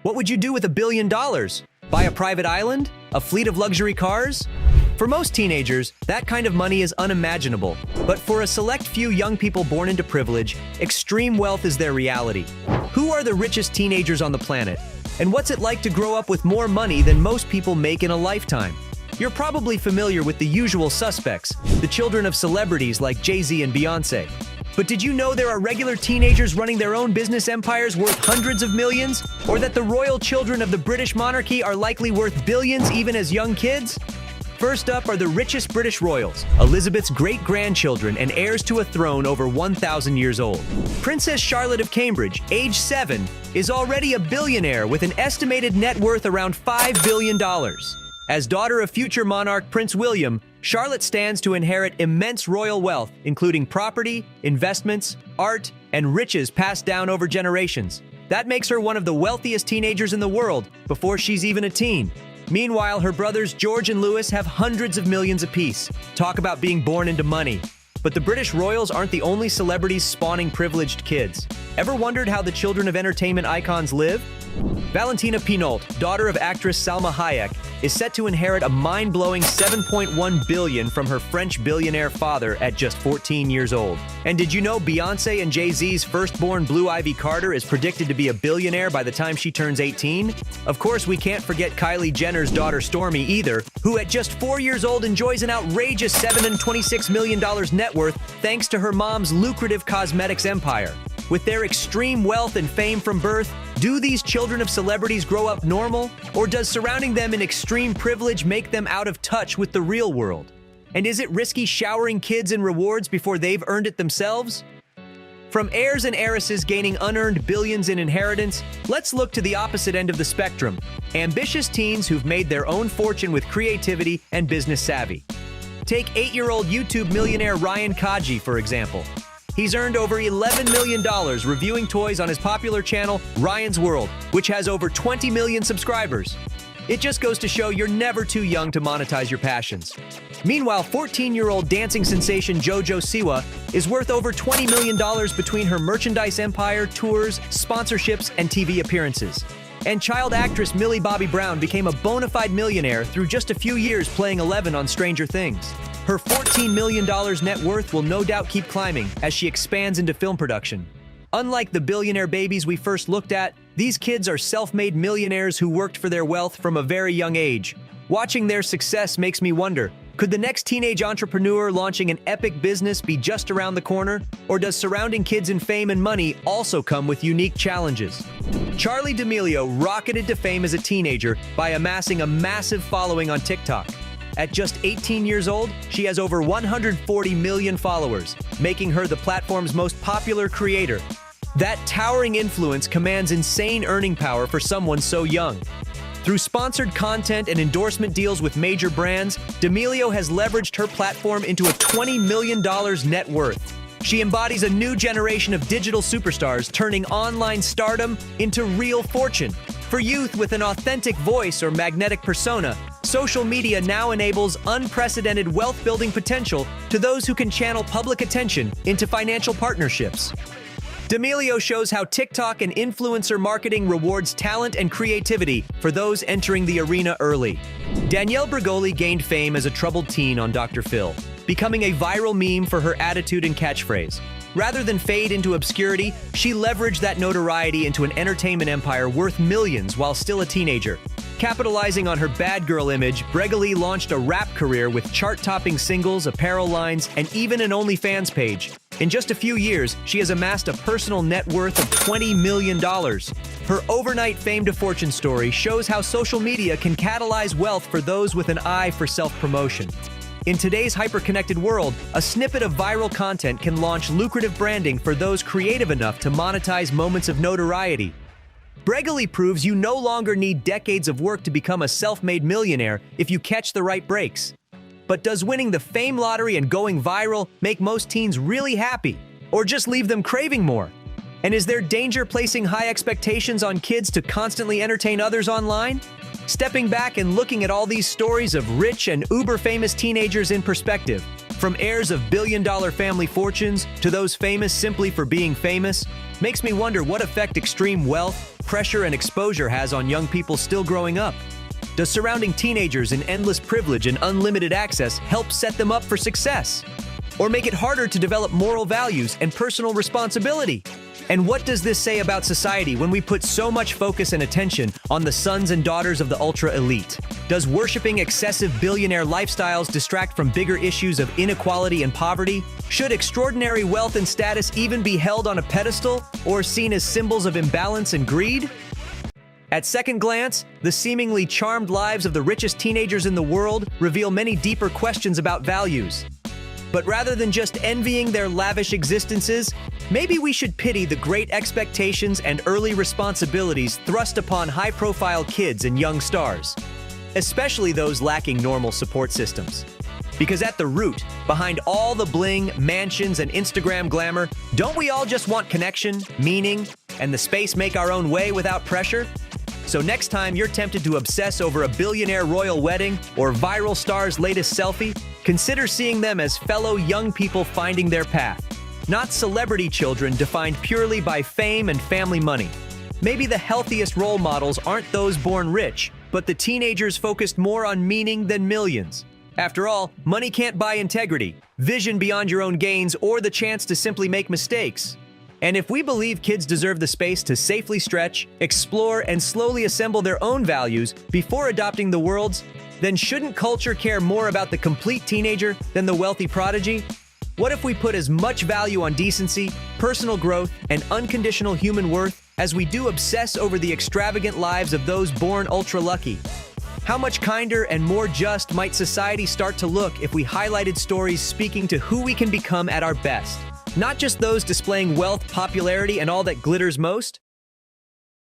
What would you do with $1 billion? Buy a private island? A fleet of luxury cars? For most teenagers, that kind of money is unimaginable. But for a select few young people born into privilege, extreme wealth is their reality. Who are the richest teenagers on the planet? And what's it like to grow up with more money than most people make in a lifetime? You're probably familiar with the usual suspects, the children of celebrities like Jay-Z and Beyoncé. But did you know there are regular teenagers running their own business empires worth hundreds of millions? Or that the royal children of the British monarchy are likely worth billions even as young kids? First up are the richest British royals, Elizabeth's great-grandchildren and heirs to a throne over 1,000 years old. Princess Charlotte of Cambridge, age 7, is already a billionaire with an estimated net worth around $5 billion. As daughter of future monarch Prince William, Charlotte stands to inherit immense royal wealth, including property, investments, art, and riches passed down over generations. That makes her one of the wealthiest teenagers in the world before she's even a teen. Meanwhile, her brothers George and Louis have hundreds of millions apiece. Talk about being born into money. But the British royals aren't the only celebrities spawning privileged kids. Ever wondered how the children of entertainment icons live? Valentina Pinault, daughter of actress Salma Hayek, is set to inherit a mind-blowing $7.1 billion from her French billionaire father at just 14 years old. And did you know Beyoncé and Jay-Z's firstborn Blue Ivy Carter is predicted to be a billionaire by the time she turns 18? Of course, we can't forget Kylie Jenner's daughter Stormi either, who at just 4 years old enjoys an outrageous $726 million net worth thanks to her mom's lucrative cosmetics empire. With their extreme wealth and fame from birth, do these children of celebrities grow up normal? Or does surrounding them in extreme privilege make them out of touch with the real world? And is it risky showering kids in rewards before they've earned it themselves? From heirs and heiresses gaining unearned billions in inheritance, let's look to the opposite end of the spectrum. Ambitious teens who've made their own fortune with creativity and business savvy. Take 8-year-old YouTube millionaire Ryan Kaji, for example. He's earned over $11 million reviewing toys on his popular channel, Ryan's World, which has over 20 million subscribers. It just goes to show you're never too young to monetize your passions. Meanwhile, 14-year-old dancing sensation JoJo Siwa is worth over $20 million between her merchandise empire, tours, sponsorships, and TV appearances. And child actress Millie Bobby Brown became a bona fide millionaire through just a few years playing Eleven on Stranger Things. Her $14 million net worth will no doubt keep climbing as she expands into film production. Unlike the billionaire babies we first looked at, these kids are self-made millionaires who worked for their wealth from a very young age. Watching their success makes me wonder, could the next teenage entrepreneur launching an epic business be just around the corner? Or does surrounding kids in fame and money also come with unique challenges? Charli D'Amelio rocketed to fame as a teenager by amassing a massive following on TikTok. At just 18 years old, she has over 140 million followers, making her the platform's most popular creator. That towering influence commands insane earning power for someone so young. Through sponsored content and endorsement deals with major brands, D'Amelio has leveraged her platform into a $20 million net worth. She embodies a new generation of digital superstars, turning online stardom into real fortune. For youth with an authentic voice or magnetic persona, social media now enables unprecedented wealth-building potential to those who can channel public attention into financial partnerships. D'Amelio shows how TikTok and influencer marketing rewards talent and creativity for those entering the arena early. Danielle Bregoli gained fame as a troubled teen on Dr. Phil, becoming a viral meme for her attitude and catchphrase. Rather than fade into obscurity, she leveraged that notoriety into an entertainment empire worth millions while still a teenager. Capitalizing on her bad girl image, Bregoli launched a rap career with chart-topping singles, apparel lines, and even an OnlyFans page. In just a few years, she has amassed a personal net worth of $20 million. Her overnight fame to fortune story shows how social media can catalyze wealth for those with an eye for self-promotion. In today's hyper-connected world, a snippet of viral content can launch lucrative branding for those creative enough to monetize moments of notoriety. Bregoli proves you no longer need decades of work to become a self-made millionaire if you catch the right breaks. But does winning the fame lottery and going viral make most teens really happy, or just leave them craving more? And is there danger placing high expectations on kids to constantly entertain others online? Stepping back and looking at all these stories of rich and uber-famous teenagers in perspective, From heirs of billion-dollar family fortunes to those famous simply for being famous, makes me wonder what effect extreme wealth, pressure, and exposure has on young people still growing up. Does surrounding teenagers in endless privilege and unlimited access help set them up for success? Or make it harder to develop moral values and personal responsibility? And what does this say about society when we put so much focus and attention on the sons and daughters of the ultra-elite? Does worshiping excessive billionaire lifestyles distract from bigger issues of inequality and poverty? Should extraordinary wealth and status even be held on a pedestal or seen as symbols of imbalance and greed? At second glance, the seemingly charmed lives of the richest teenagers in the world reveal many deeper questions about values. But rather than just envying their lavish existences, maybe we should pity the great expectations and early responsibilities thrust upon high-profile kids and young stars, especially those lacking normal support systems. Because at the root, behind all the bling, mansions, and Instagram glamour, don't we all just want connection, meaning, and the space make our own way without pressure? So next time you're tempted to obsess over a billionaire royal wedding or viral star's latest selfie, consider seeing them as fellow young people finding their path, not celebrity children defined purely by fame and family money. Maybe the healthiest role models aren't those born rich, but the teenagers focused more on meaning than millions. After all, money can't buy integrity, vision beyond your own gains, or the chance to simply make mistakes. And if we believe kids deserve the space to safely stretch, explore, and slowly assemble their own values before adopting the world's, then shouldn't culture care more about the complete teenager than the wealthy prodigy? What if we put as much value on decency, personal growth, and unconditional human worth as we do obsess over the extravagant lives of those born ultra-lucky? How much kinder and more just might society start to look if we highlighted stories speaking to who we can become at our best? Not just those displaying wealth, popularity, and all that glitters most?